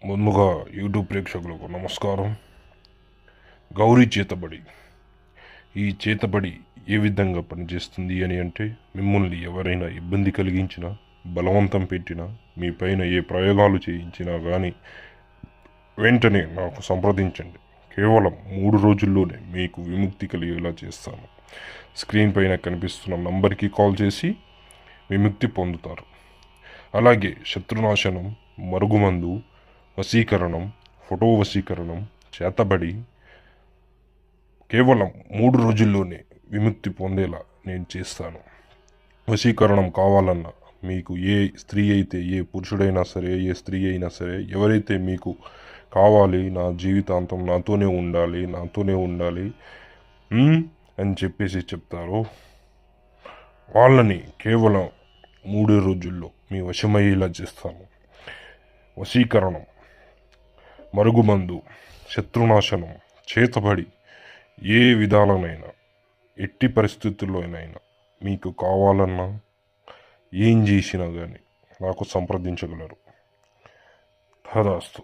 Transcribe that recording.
ముందుగా యూట్యూబ్ ప్రేక్షకులకు నమస్కారం. గౌరీ చేతబడి. ఈ చేతబడి ఏ విధంగా పనిచేస్తుంది అని అంటే, మిమ్మల్ని ఎవరైనా ఇబ్బంది కలిగించినా, బలవంతం పెట్టినా, మీ పైన ఏ ప్రయోగాలు చేయించినా కానీ వెంటనే నాకు సంప్రదించండి. కేవలం 3 రోజుల్లోనే మీకు విముక్తి కలిగేలా చేస్తాను. స్క్రీన్ పైన కనిపిస్తున్న నంబర్కి కాల్ చేసి విముక్తి పొందుతారు. అలాగే శత్రునాశనం, మరుగుమందు, వశీకరణం, ఫోటో వశీకరణం, చేతబడి కేవలం 3 రోజుల్లోనే విముక్తి పొందేలా నేను చేస్తాను. వశీకరణం కావాలన్నా మీకు ఏ స్త్రీ అయితే, ఏ పురుషుడైనా సరే, ఏ స్త్రీ అయినా సరే, ఎవరైతే మీకు కావాలి, నా జీవితాంతం నాతోనే ఉండాలి అని చెప్పేసి చెప్తారో వాళ్ళని కేవలం 3 రోజుల్లో మీ వశమయ్యేలా చేస్తాను. వశీకరణం, మరుగుమందు, శత్రునాశనం, చేతబడి ఏ విధాలనైనా, ఎట్టి పరిస్థితుల్లోనైనా మీకు కావాలన్నా ఏం చేసినా కానీ నాకు సంప్రదించగలరు. తదాస్తు.